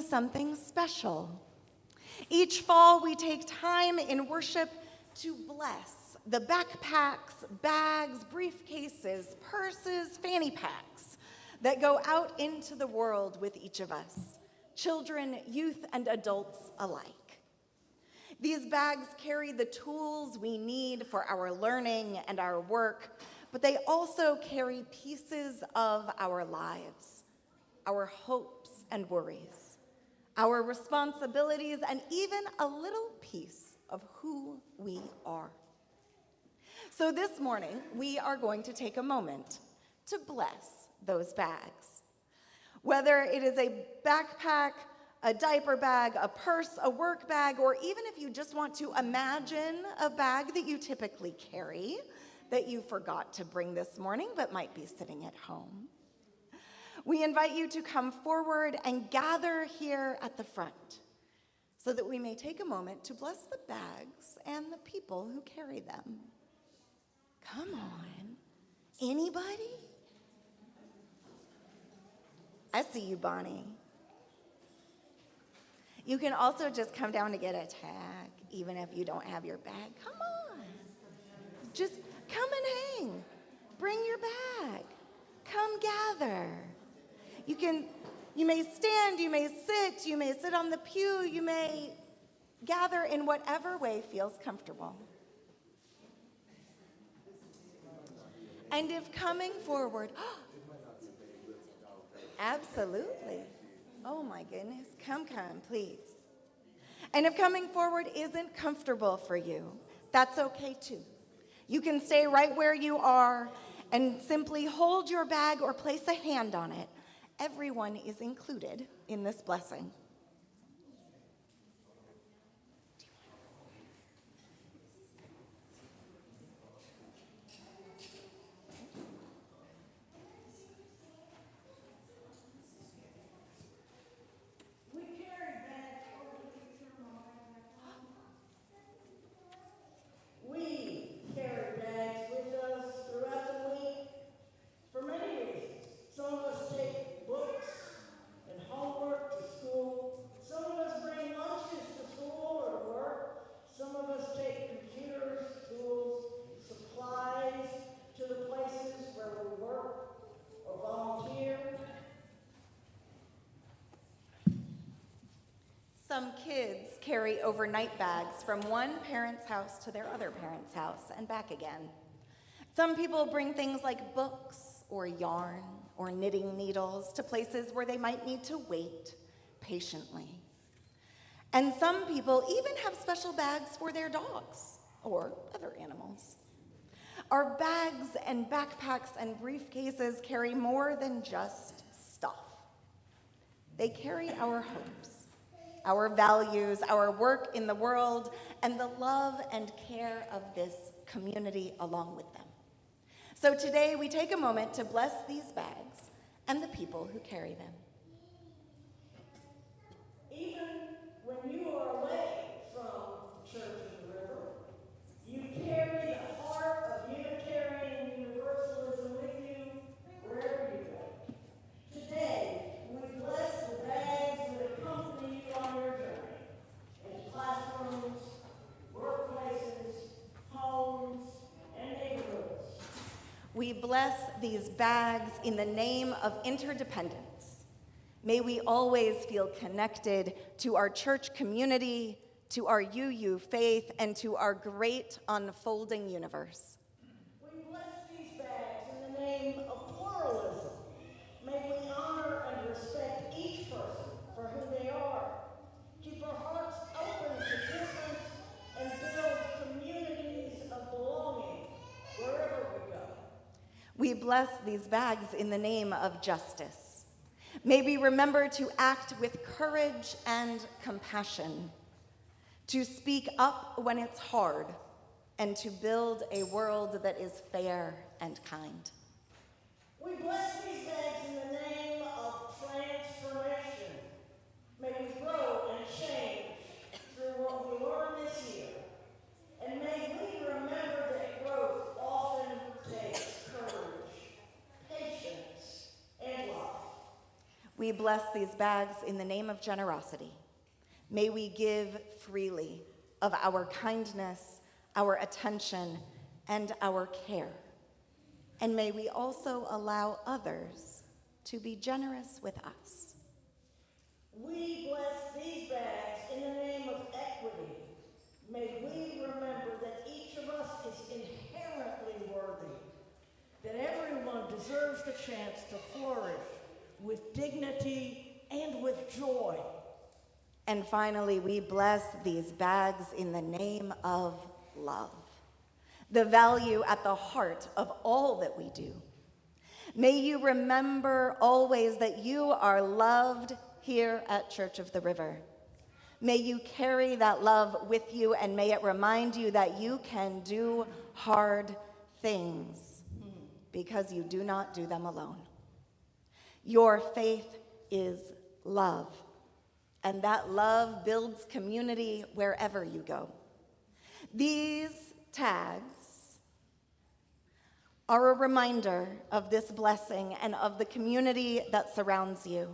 something special. Each fall, we take time in worship to bless the backpacks, bags, briefcases, purses, fanny packs that go out into the world with each of us, children, youth, and adults alike. These bags carry the tools we need for our learning and our work, but they also carry pieces of our lives, our hopes and worries, our responsibilities, and even a little piece of who we are. So this morning, we are going to take a moment to bless those bags. Whether it is a backpack, a diaper bag, a purse, a work bag, or even if you just want to imagine a bag that you typically carry that you forgot to bring this morning but might be sitting at home. We invite you to come forward and gather here at the front so that we may take a moment to bless the bags and the people who carry them. Come on, anybody? I see you, Bonnie. You can also just come down to get a tag, even if you don't have your bag. Come on. Just come and hang. Bring your bag. Come gather. You may stand, you may sit on the pew, you may gather in whatever way feels comfortable. And if coming forward, absolutely. Oh my goodness, come, please. And if coming forward isn't comfortable for you, that's okay too. You can stay right where you are and simply hold your bag or place a hand on it. Everyone is included in this blessing. Some kids carry overnight bags from one parent's house to their other parent's house and back again. Some people bring things like books or yarn or knitting needles to places where they might need to wait patiently. And some people even have special bags for their dogs or other animals. Our bags and backpacks and briefcases carry more than just stuff. They carry our hopes, our values, our work in the world, and the love and care of this community along with them. So today we take a moment to bless these bags and the people who carry them. Even when you are away from Church of the River, you carry the heart of Unitarian Universalism with you wherever you go. Today, we bless the bags that accompany you on your journey into classrooms, workplaces, homes, and neighborhoods. We bless these bags in the name of interdependence. May we always feel connected to our church community, to our UU faith, and to our great unfolding universe. We bless these bags in the name of pluralism. May we honor and respect each person for who they are. Keep our hearts open to difference and build communities of belonging wherever we go. We bless these bags in the name of justice. May we remember to act with courage and compassion, to speak up when it's hard, and to build a world that is fair and kind. We bless these bags in the name of transformation. May we grow and change through what we learn this year. And may we remember that growth often takes courage, patience, and love. We we bless these bags in the name of generosity. May we give freely of our kindness, our attention, and our care. And may we also allow others to be generous with us. We bless these bags in the name of equity. May we remember that each of us is inherently worthy, that everyone deserves the chance to flourish with dignity and with joy. And finally, we bless these bags in the name of love, the value at the heart of all that we do. May you remember always that you are loved here at Church of the River. May you carry that love with you, and may it remind you that you can do hard things because you do not do them alone. Your faith is love, and that love builds community wherever you go. These tags are a reminder of this blessing and of the community that surrounds you.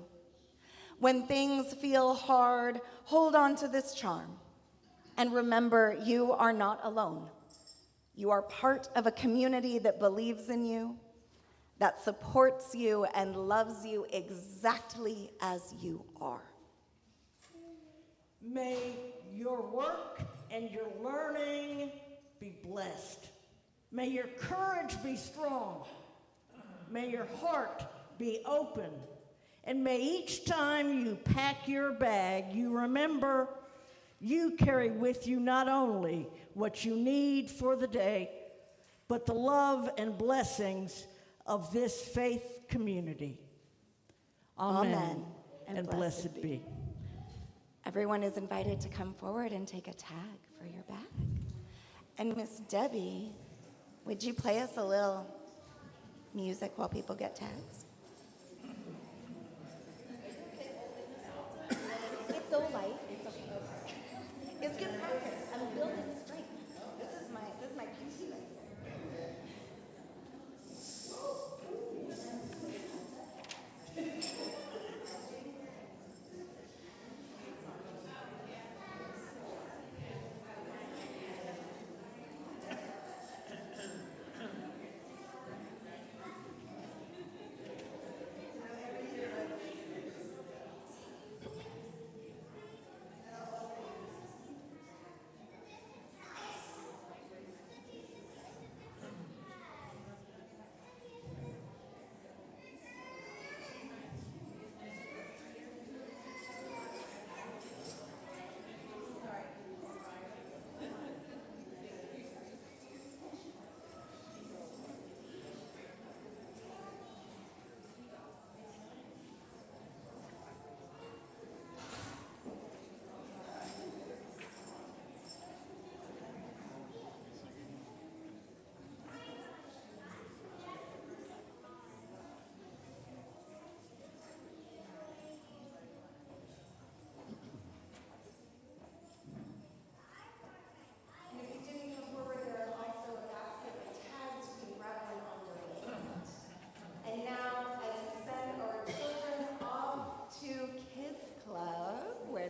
When things feel hard, hold on to this charm and remember you are not alone. You are part of a community that believes in you, that supports you and loves you exactly as you are. May your work and your learning be blessed. May your courage be strong. May your heart be open. And may each time you pack your bag, you remember you carry with you not only what you need for the day, but the love and blessings of this faith community. Amen. And blessed be. Everyone is invited to come forward and take a tag for your bag. And Miss Debbie, would you play us a little music while people get tags? It's so light. It's okay. It's good practice. I'm building strength. This is my PC right here.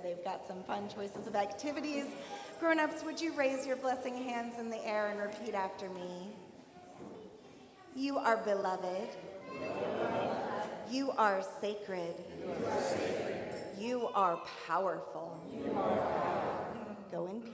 They've got some fun choices of activities. Grown-ups, would you raise your blessing hands in the air and repeat after me? You are beloved. You are sacred. You are powerful. Go in peace.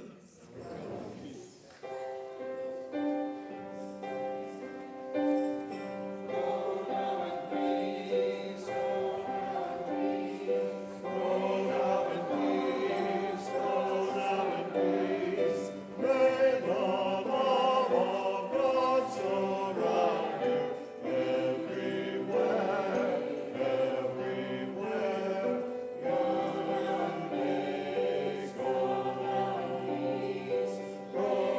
Go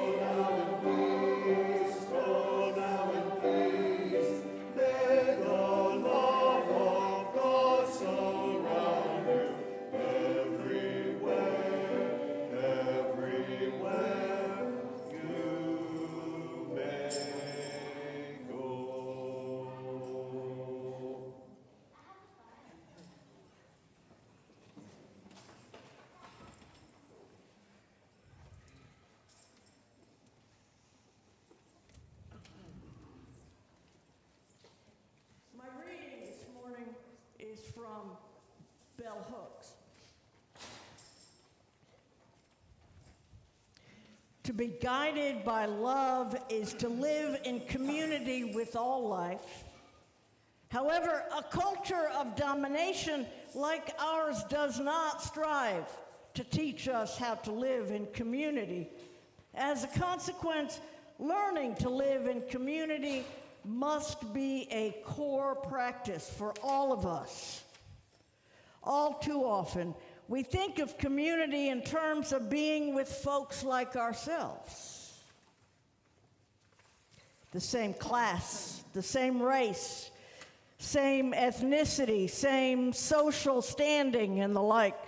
bell hooks. To be guided by love is to live in community with all life. However, a culture of domination like ours does not strive to teach us how to live in community. As a consequence, learning to live in community must be a core practice for all of us. All too often, we think of community in terms of being with folks like ourselves. The same class, the same race, same ethnicity, same social standing, and the like.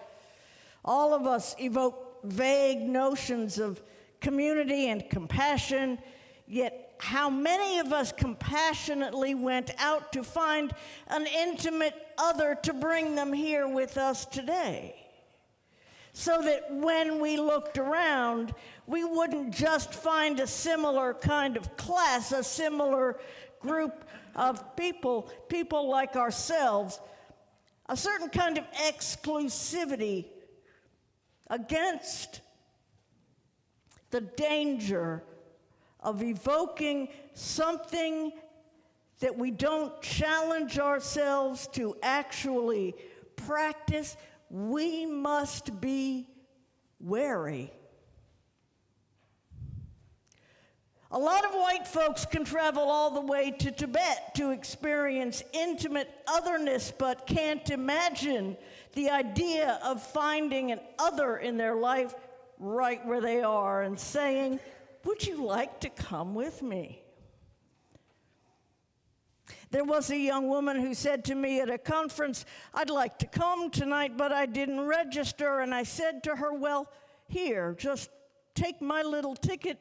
All of us evoke vague notions of community and compassion, yet how many of us compassionately went out to find an intimate other to bring them here with us today? So that when we looked around, we wouldn't just find a similar kind of class, a similar group of people like ourselves, a certain kind of exclusivity against the danger of evoking something that we don't challenge ourselves to actually practice. We must be wary. A lot of white folks can travel all the way to Tibet to experience intimate otherness, but can't imagine the idea of finding an other in their life right where they are and saying, "Would you like to come with me?" There was a young woman who said to me at a conference, "I'd like to come tonight, but I didn't register." And I said to her, "Well, here, just take my little ticket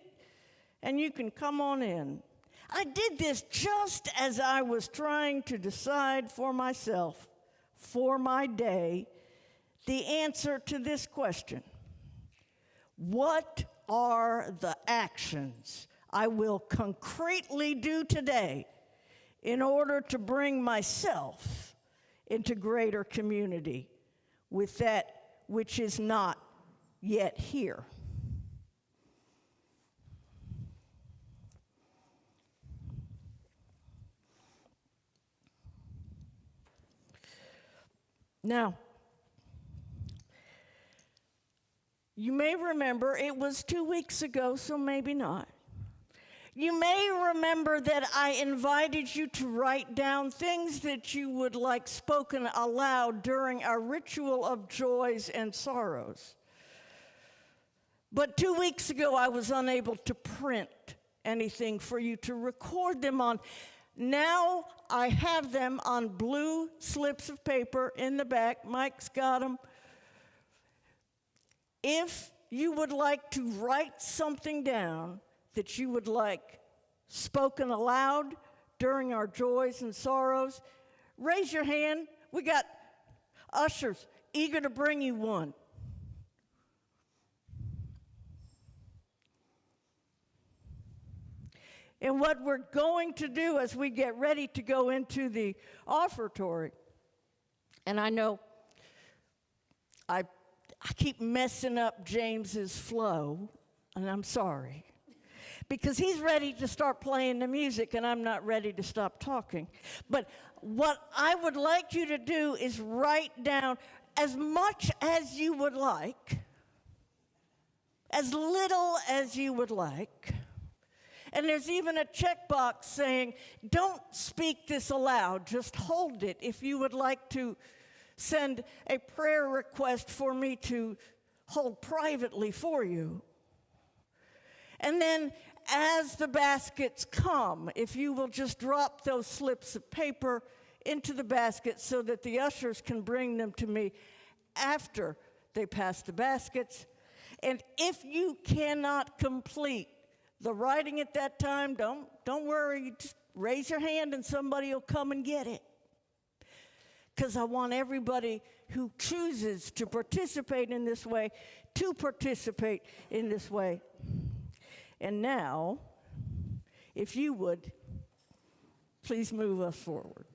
and you can come on in." I did this just as I was trying to decide for myself, for my day, the answer to this question. What are the actions I will concretely do today in order to bring myself into greater community with that which is not yet here? Now, you may remember it was 2 weeks ago, so maybe not. You may remember that I invited you to write down things that you would like spoken aloud during our ritual of joys and sorrows. But 2 weeks ago, I was unable to print anything for you to record them on. Now I have them on blue slips of paper in the back. Mike's got them. If you would like to write something down that you would like spoken aloud during our joys and sorrows, raise your hand. We got ushers eager to bring you one. And what we're going to do as we get ready to go into the offertory, and I know I keep messing up James's flow, and I'm sorry, because he's ready to start playing the music, and I'm not ready to stop talking. But what I would like you to do is write down as much as you would like, as little as you would like. And there's even a checkbox saying, don't speak this aloud, just hold it if you would like to send a prayer request for me to hold privately for you. And then as the baskets come, if you will just drop those slips of paper into the basket so that the ushers can bring them to me after they pass the baskets. And if you cannot complete the writing at that time, don't worry, you just raise your hand and somebody will come and get it. Because I want everybody who chooses to participate in this way to participate in this way. And now, if you would, please move us forward.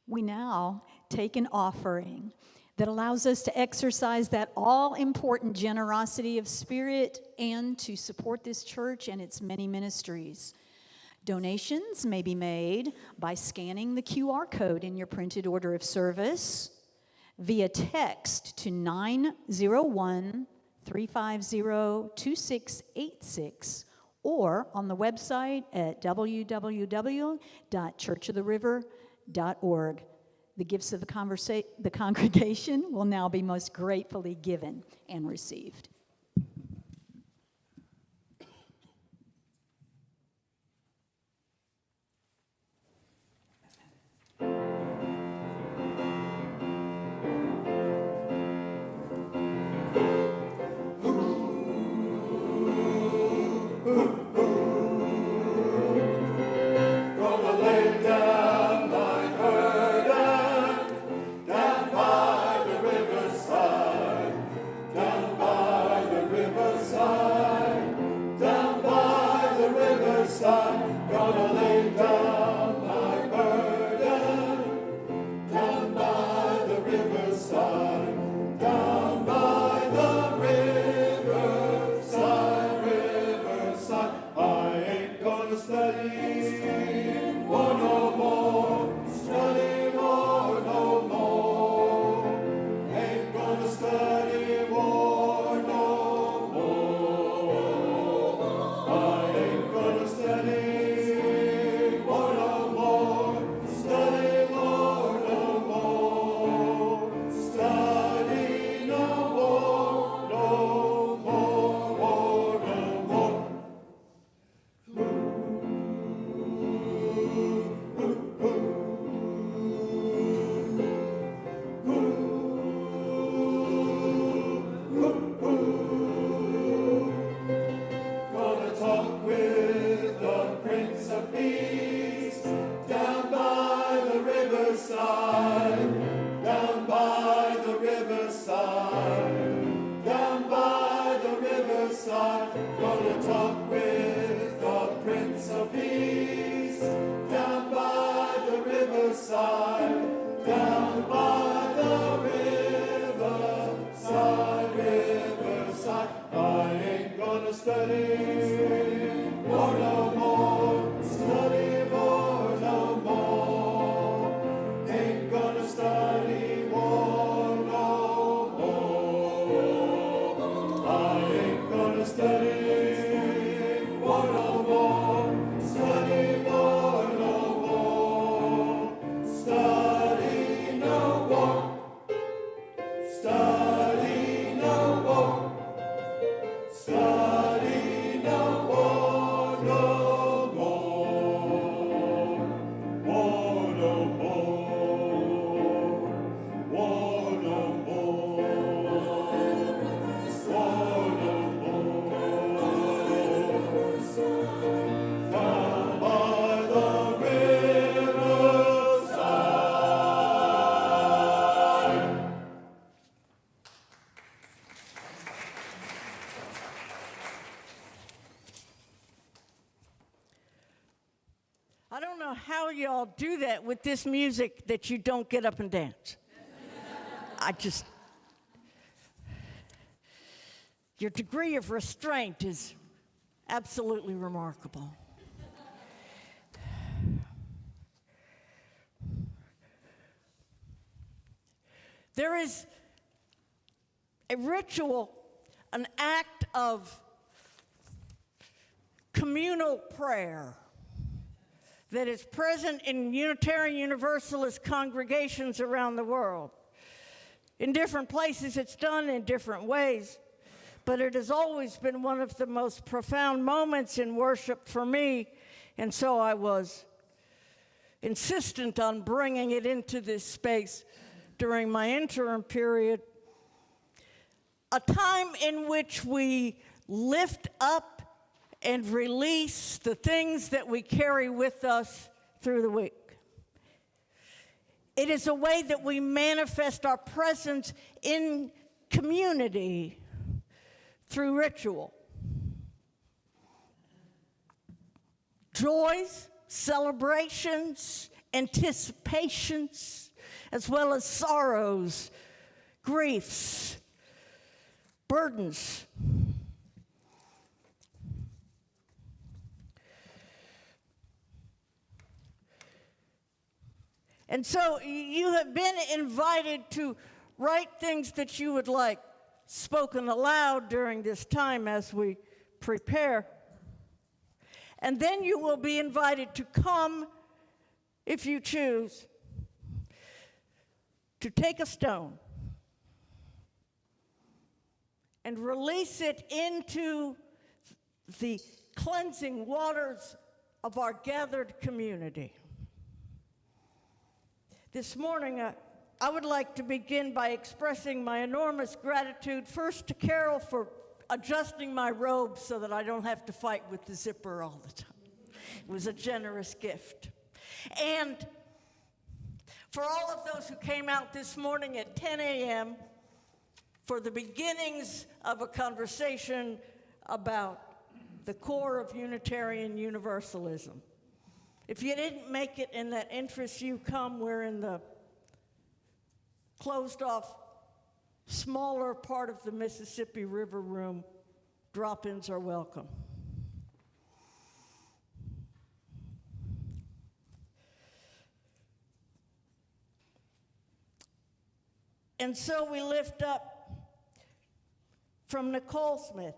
We now take an offering that allows us to exercise that all-important generosity of spirit and to support this church and its many ministries. Donations may be made by scanning the QR code in your printed order of service, via text to 901-350-2686, or on the website at www.churchoftheriver.org. The gifts of the congregation will now be most gratefully given and received. I don't know how y'all do that with this music that you don't get up and dance. Your degree of restraint is absolutely remarkable. There is a ritual, an act of communal prayer that is present in Unitarian Universalist congregations around the world. In different places, it's done in different ways, but it has always been one of the most profound moments in worship for me, and so I was insistent on bringing it into this space during my interim period, a time in which we lift up and release the things that we carry with us through the week. It is a way that we manifest our presence in community through ritual. Joys, celebrations, anticipations, as well as sorrows, griefs, burdens. And so you have been invited to write things that you would like spoken aloud during this time as we prepare. And then you will be invited to come, if you choose, to take a stone and release it into the cleansing waters of our gathered community. This morning, I would like to begin by expressing my enormous gratitude first to Carol for adjusting my robe so that I don't have to fight with the zipper all the time. It was a generous gift. And for all of those who came out this morning at 10 a.m. for the beginnings of a conversation about the core of Unitarian Universalism. If you didn't make it in that interest you come, we're in the closed off, smaller part of the Mississippi River room. Drop-ins are welcome. And so we lift up from Nicole Smith.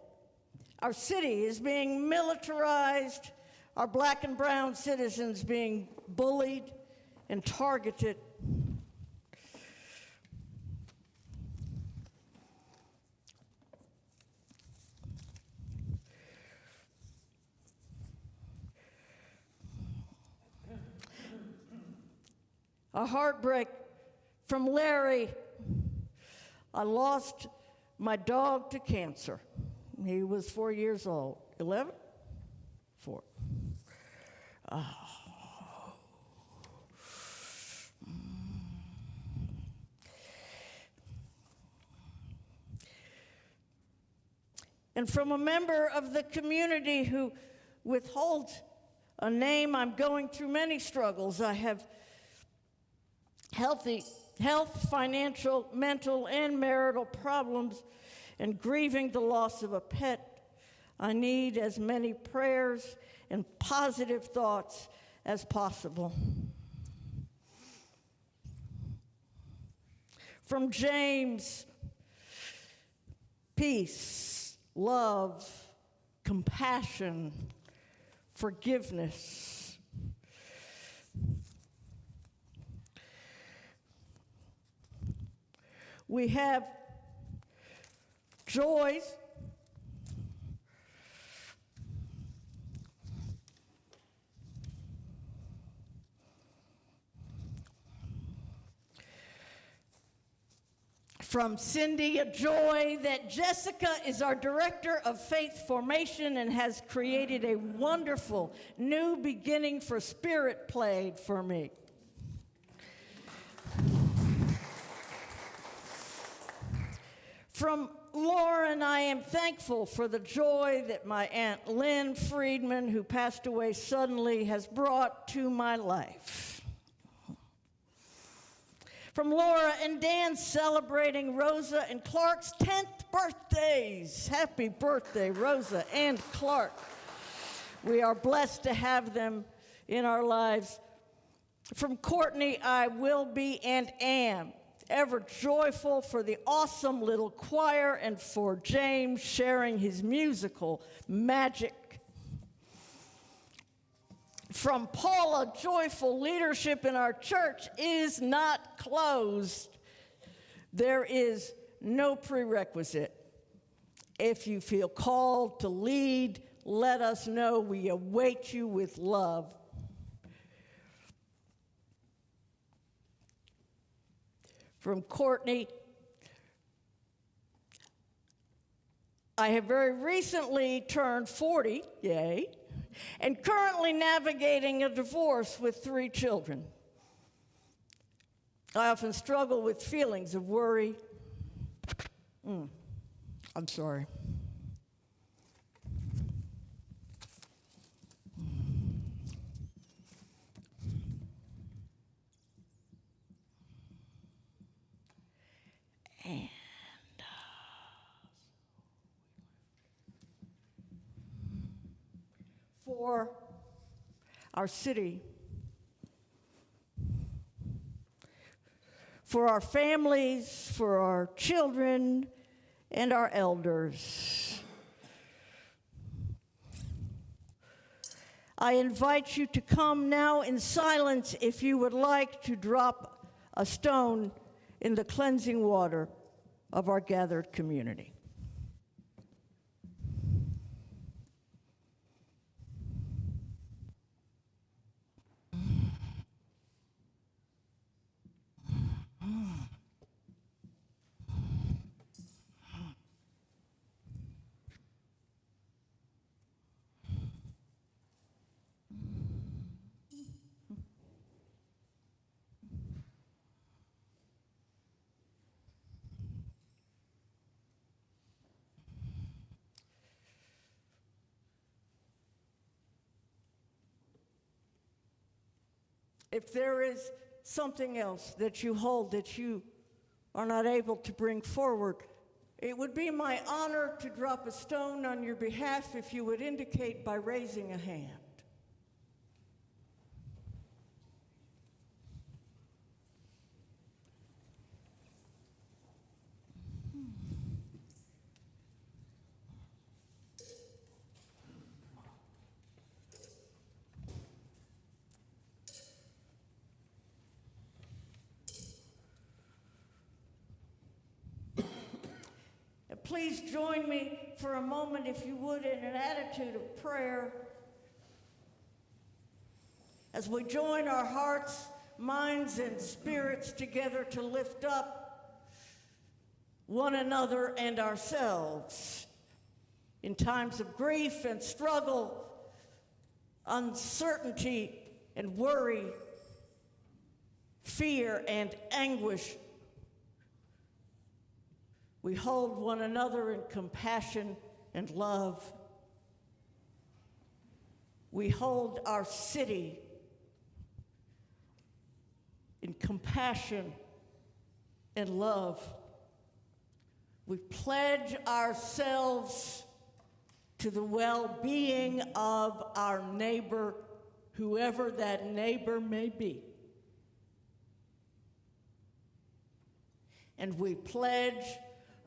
Our city is being militarized, our black and brown citizens being bullied and targeted. A heartbreak from Larry. I lost my dog to cancer. He was 4 years old. 11? 4. Oh. And from a member of the community who withholds a name, I'm going through many struggles. I have health, financial, mental, and marital problems, and grieving the loss of a pet. I need as many prayers and positive thoughts as possible. From James, peace, love, compassion, forgiveness. We have joys, from Cindy, a joy that Jessica is our director of faith formation and has created a wonderful new beginning for spirit play for me. From Lauren, I am thankful for the joy that my Aunt Lynn Friedman, who passed away suddenly, has brought to my life. From Laura and Dan celebrating Rosa and Clark's 10th birthdays. Happy birthday, Rosa and Clark. We are blessed to have them in our lives. From Courtney, I will be and am ever joyful for the awesome little choir and for James sharing his musical magic. From Paula, joyful leadership in our church is not closed. There is no prerequisite. If you feel called to lead, let us know. We await you with love. From Courtney, I have very recently turned 40, yay, and currently navigating a divorce with 3 children. I often struggle with feelings of worry. I'm sorry. our city, for our families, for our children, and our elders. I invite you to come now in silence if you would like to drop a stone in the cleansing water of our gathered community. If there is something else that you hold that you are not able to bring forward, it would be my honor to drop a stone on your behalf if you would indicate by raising a hand. Please join me for a moment, if you would, in an attitude of prayer as we join our hearts, minds, and spirits together to lift up one another and ourselves in times of grief and struggle, uncertainty and worry, fear and anguish. We hold one another in compassion and love. We hold our city in compassion and love. We pledge ourselves to the well-being of our neighbor, whoever that neighbor may be. And we pledge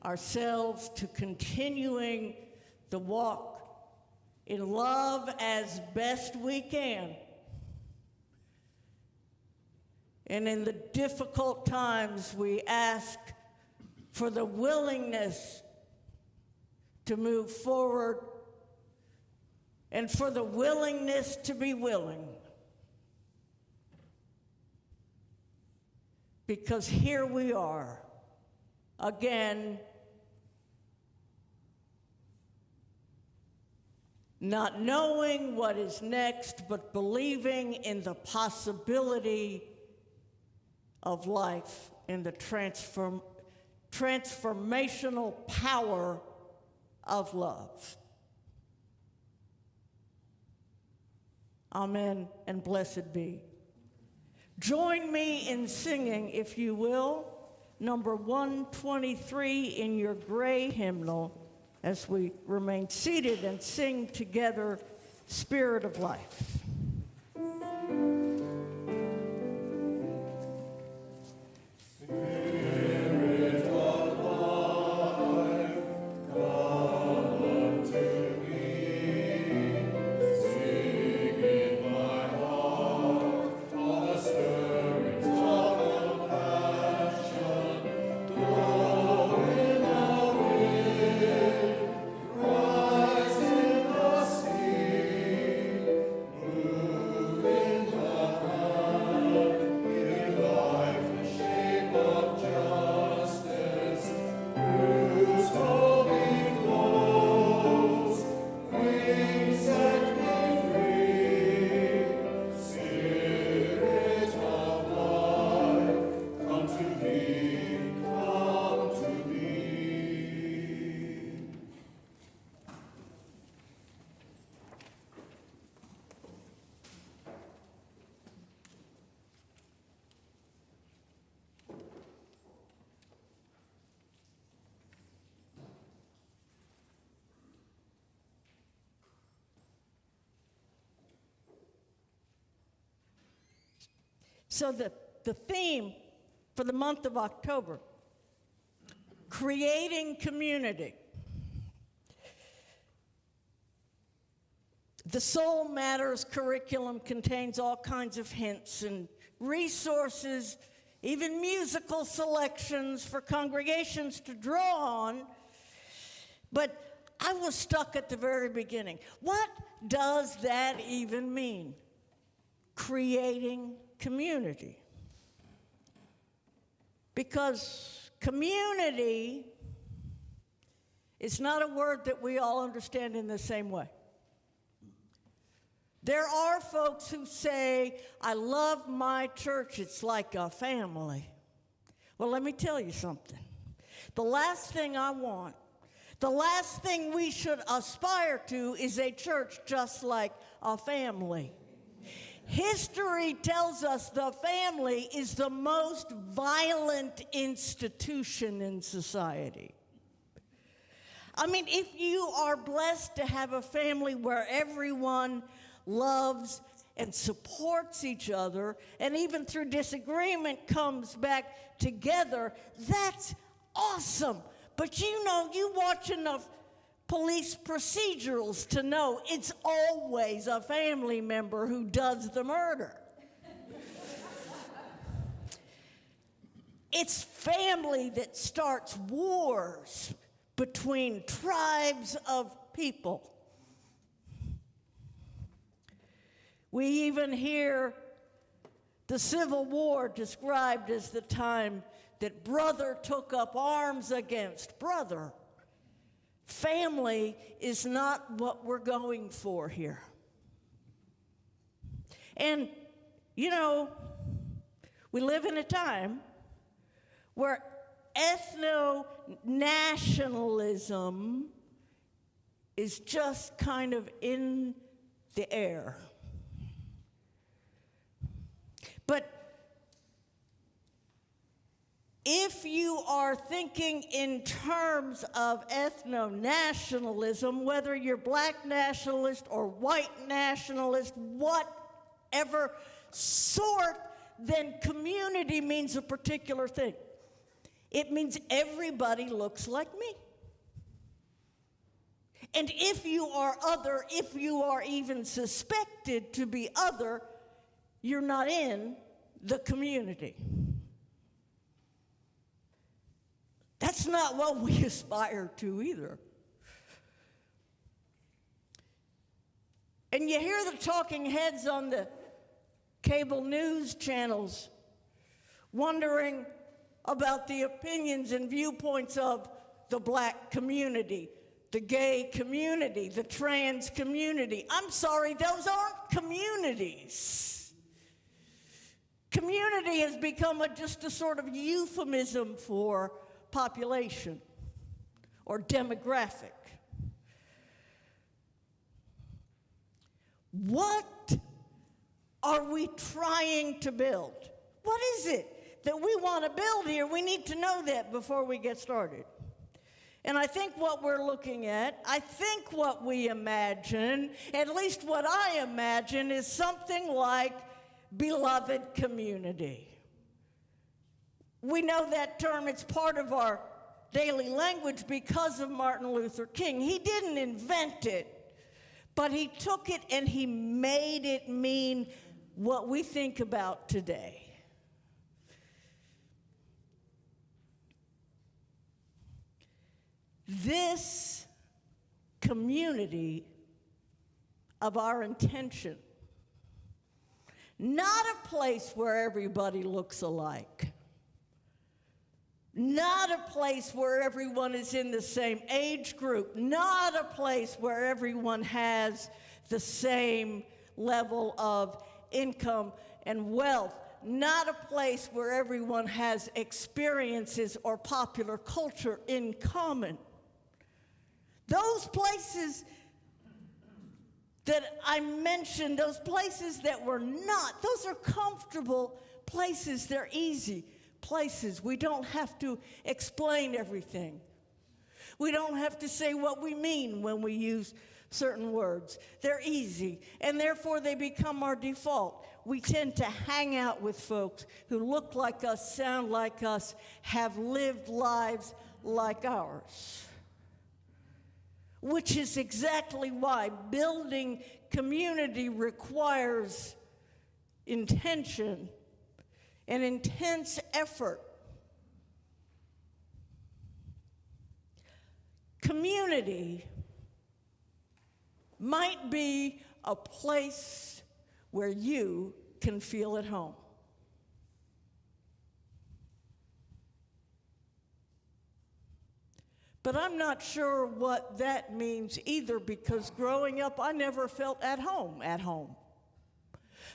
ourselves to continuing the walk in love as best we can. And in the difficult times, we ask for the willingness to move forward and for the willingness to be willing. Because here we are, again, not knowing what is next, but believing in the possibility of life and the transformational power of love. Amen, and blessed be. Join me in singing, if you will, number 123 in your gray hymnal, as we remain seated and sing together, Spirit of Life. Rise in the sea. So the theme for the month of October, creating community. The Soul Matters curriculum contains all kinds of hints and resources, even musical selections for congregations to draw on. But I was stuck at the very beginning. What does that even mean? Creating community. Because community is not a word that we all understand in the same way. There are folks who say, I love my church, it's like a family. Well, let me tell you something. The last thing I want, the last thing we should aspire to is a church just like a family. History tells us the family is the most violent institution in society. I mean, if you are blessed to have a family where everyone loves and supports each other, and even through disagreement comes back together, that's awesome. But you know, you watch enough police procedurals to know it's always a family member who does the murder. It's family that starts wars between tribes of people. We even hear the Civil War described as the time that brother took up arms against brother. Family is not what we're going for here. And, you know, we live in a time where ethno-nationalism is just kind of in the air. But if you are thinking in terms of ethno-nationalism, whether you're black nationalist or white nationalist, whatever sort, then community means a particular thing. It means everybody looks like me. And if you are other, if you are even suspected to be other, you're not in the community. That's not what we aspire to either. And you hear the talking heads on the cable news channels wondering about the opinions and viewpoints of the black community, the gay community, the trans community. I'm sorry, those aren't communities. Community has become just a sort of euphemism for population or demographic. What are we trying to build? What is it that we want to build here? We need to know that before we get started. And I think what we're looking at, I think what we imagine, at least what I imagine, is something like beloved community. We know that term, it's part of our daily language because of Martin Luther King. He didn't invent it, but he took it and he made it mean what we think about today. This community of our intention, not a place where everybody looks alike, not a place where everyone is in the same age group, not a place where everyone has the same level of income and wealth, not a place where everyone has experiences or popular culture in common. Those places that I mentioned, those places that were not, those are comfortable places, they're easy places. We don't have to explain everything. We don't have to say what we mean when we use certain words. They're easy, and therefore they become our default. We tend to hang out with folks who look like us, sound like us, have lived lives like ours. Which is exactly why building community requires intention and intense effort. Community might be a place where you can feel at home. But I'm not sure what that means either, because growing up, I never felt at home.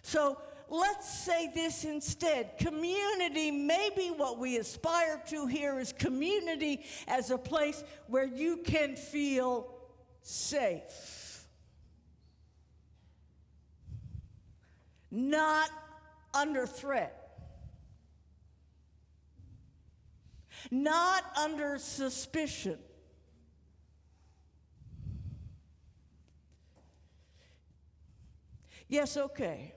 So let's say this instead. Community, maybe what we aspire to here is community as a place where you can feel safe. Not under threat. Not under suspicion. Yes, okay.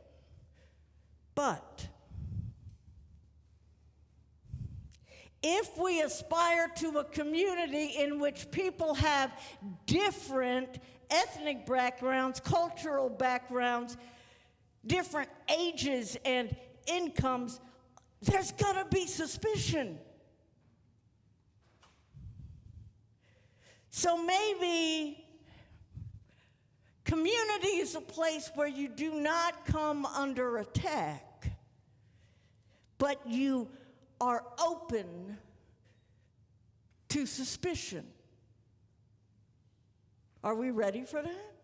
But if we aspire to a community in which people have different ethnic backgrounds, cultural backgrounds, different ages and incomes, there's gonna be suspicion. So maybe community is a place where you do not come under attack, but you are open to suspicion. Are we ready for that?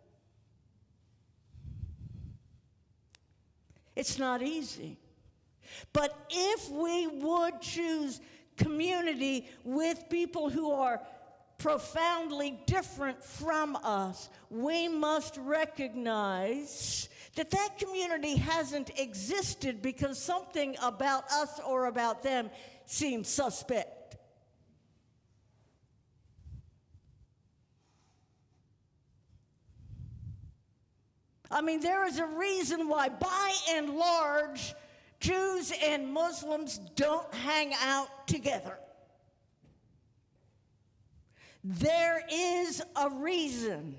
It's not easy. But if we would choose community with people who are profoundly different from us, we must recognize that that community hasn't existed because something about us or about them seems suspect. I mean, there is a reason why, by and large, Jews and Muslims don't hang out together. There is a reason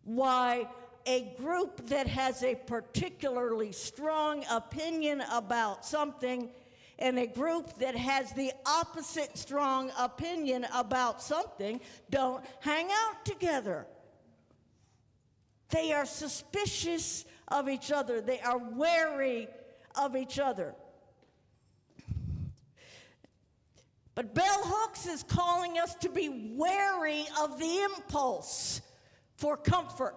why a group that has a particularly strong opinion about something and a group that has the opposite strong opinion about something don't hang out together. They are suspicious of each other. They are wary of each other. But bell hooks is calling us to be wary of the impulse for comfort.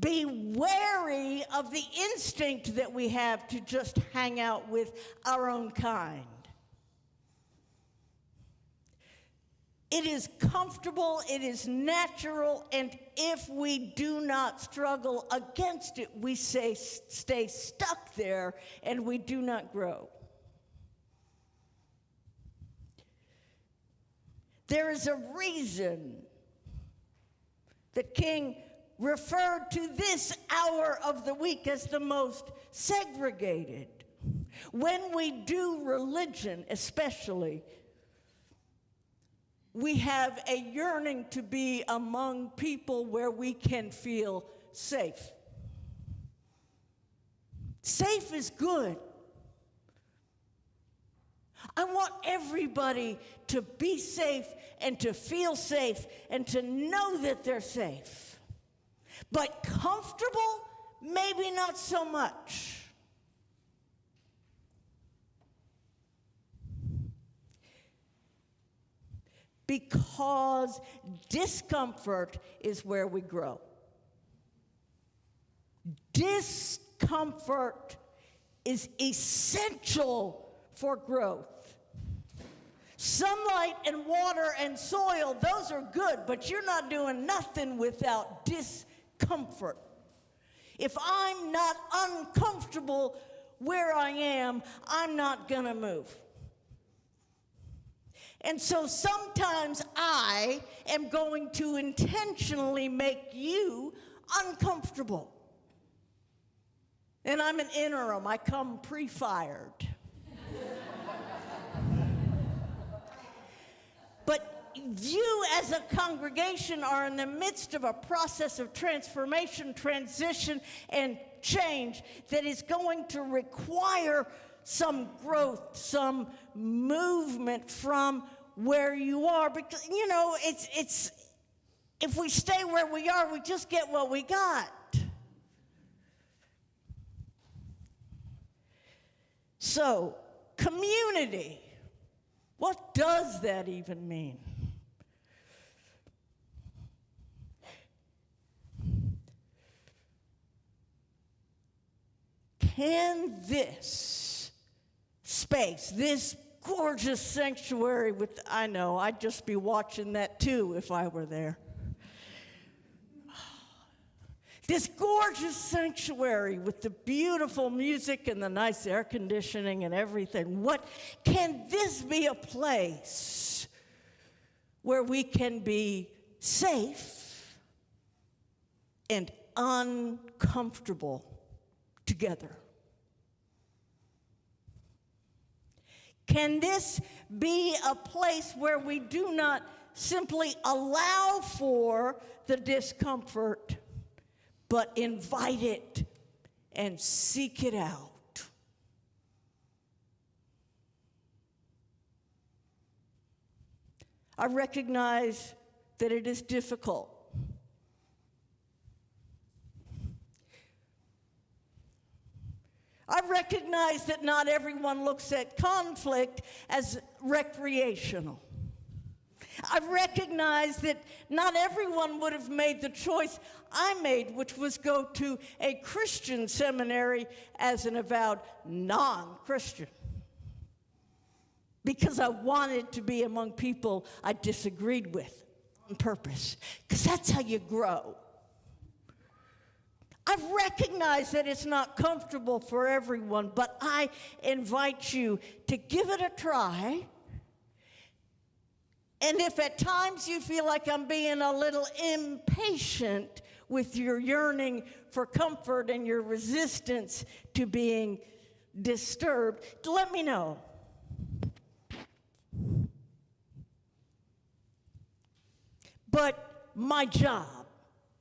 Be wary of the instinct that we have to just hang out with our own kind. It is comfortable, it is natural, and if we do not struggle against it, we stay stuck there and we do not grow. There is a reason that King referred to this hour of the week as the most segregated. When we do religion, especially, we have a yearning to be among people where we can feel safe. Safe is good. I want everybody to be safe and to feel safe and to know that they're safe. But comfortable, maybe not so much. Because discomfort is where we grow. Discomfort is essential for growth. Sunlight and water and soil, those are good, but you're not doing nothing without discomfort. If I'm not uncomfortable where I am, I'm not gonna move. And so sometimes I am going to intentionally make you uncomfortable. And I'm an interim. I come pre-fired. But you as a congregation are in the midst of a process of transformation, transition, and change that is going to require some growth, some movement from where you are. Because, you know, it's if we stay where we are, we just get what we got. So, community, what does that even mean? Can this space, this gorgeous sanctuary with, I know, I'd just be watching that too if I were there. This gorgeous sanctuary with the beautiful music and the nice air conditioning and everything. Can this be a place where we can be safe and uncomfortable together? Can this be a place where we do not simply allow for the discomfort, but invite it and seek it out? I recognize that it is difficult. I recognize that not everyone looks at conflict as recreational. I recognize that not everyone would have made the choice I made, which was go to a Christian seminary as an avowed non-Christian, because I wanted to be among people I disagreed with on purpose, because that's how you grow. I recognize that it's not comfortable for everyone, but I invite you to give it a try. And if at times you feel like I'm being a little impatient with your yearning for comfort and your resistance to being disturbed, let me know. But my job,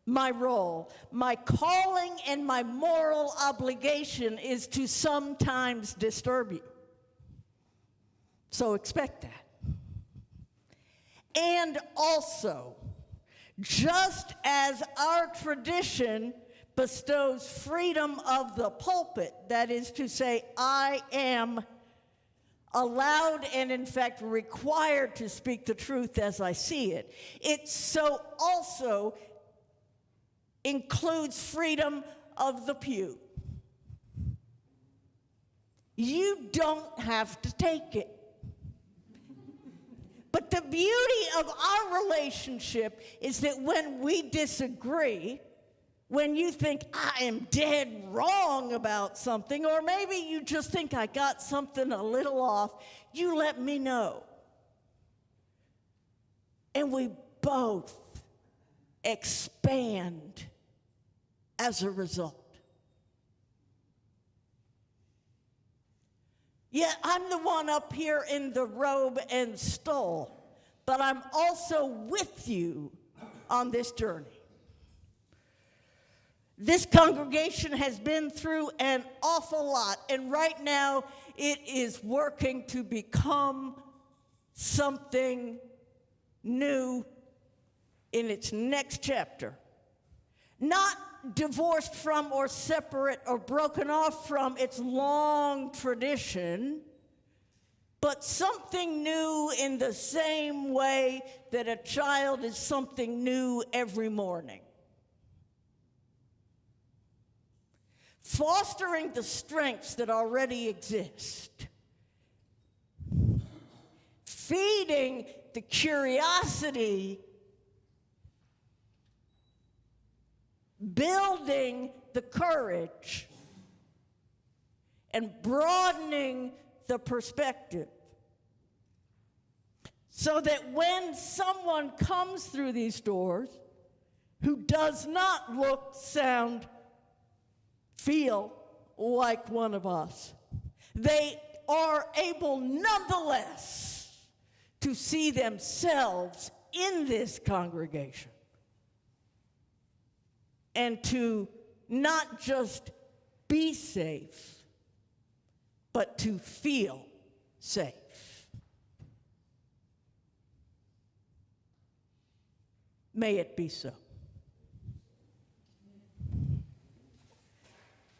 my role, my calling, and my moral obligation is to sometimes disturb you. So expect that. And also, just as our tradition bestows freedom of the pulpit, that is to say, I am allowed and in fact required to speak the truth as I see it, it so also includes freedom of the pew. You don't have to take it. But the beauty of our relationship is that when we disagree, when you think I am dead wrong about something, or maybe you just think I got something a little off, you let me know. And we both expand as a result. Yeah, I'm the one up here in the robe and stole, but I'm also with you on this journey. This congregation has been through an awful lot, and right now it is working to become something new in its next chapter. Not divorced from or separate or broken off from its long tradition, but something new in the same way that a child is something new every morning. Fostering the strengths that already exist. Feeding the curiosity, building the courage, and broadening the perspective. so that when someone comes through these doors who does not look, sound, feel like one of us, they are able nonetheless to see themselves in this congregation and to not just be safe, but to feel safe. May it be so.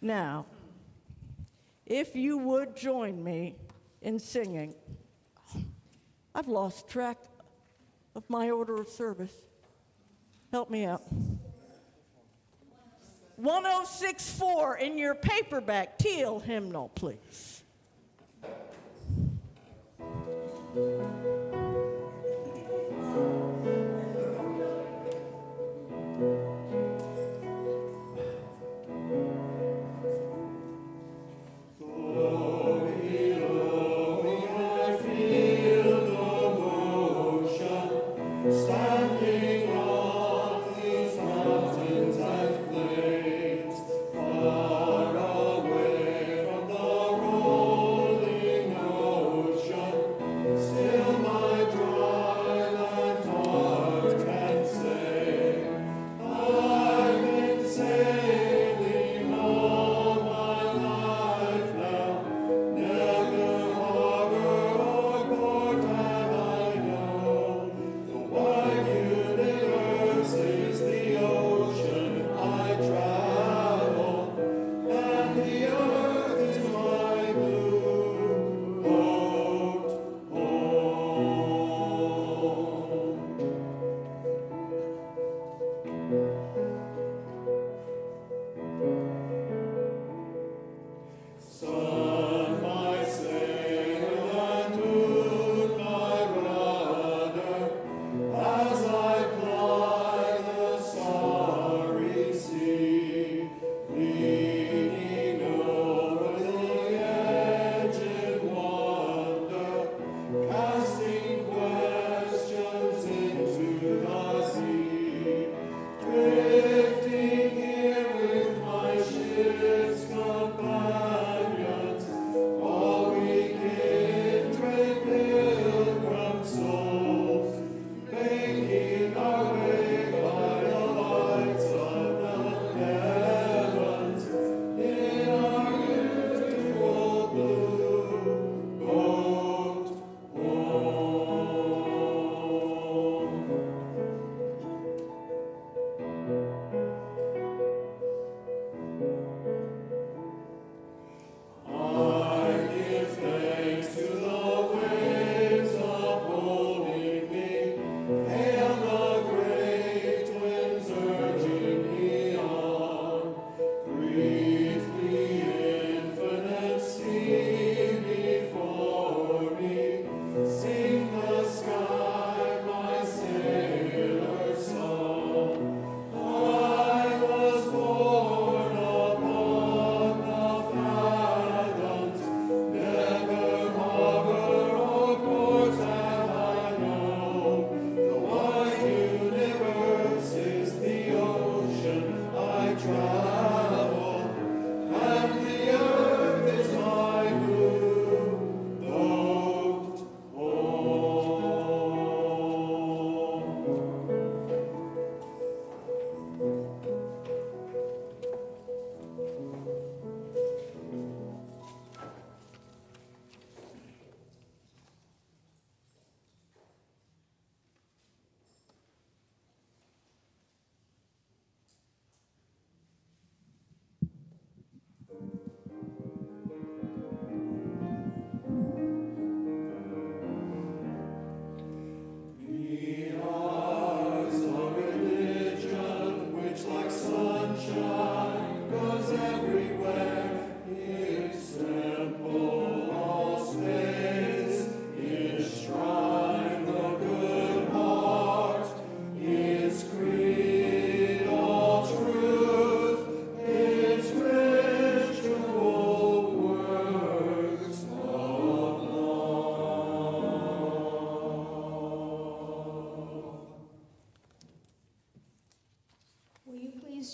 Now, if you would join me in singing, I've lost track of my order of service. Help me out. 1064 in your paperback, teal hymnal, please.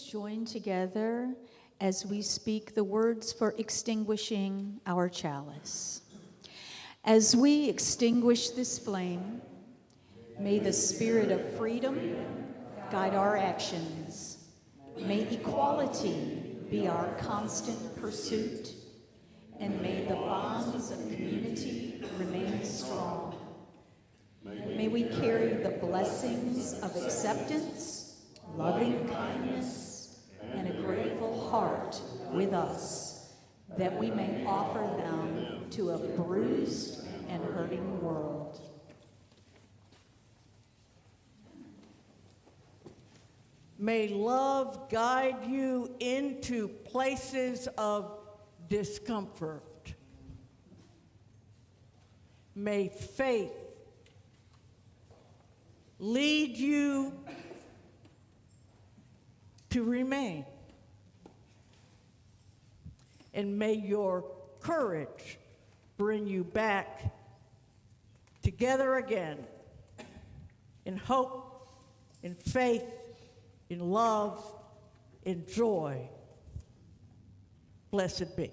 join together as we speak the words for extinguishing our chalice. As we extinguish this flame, may the spirit of freedom guide our actions. May equality be our constant pursuit, and may the bonds of community remain strong. May we carry the blessings of acceptance, loving kindness, and a grateful heart with us, that we may offer them to a bruised and hurting world. May love guide you into places of discomfort. May faith lead you to remain. And may your courage bring you back together again in hope, in faith, in love, in joy. Blessed be.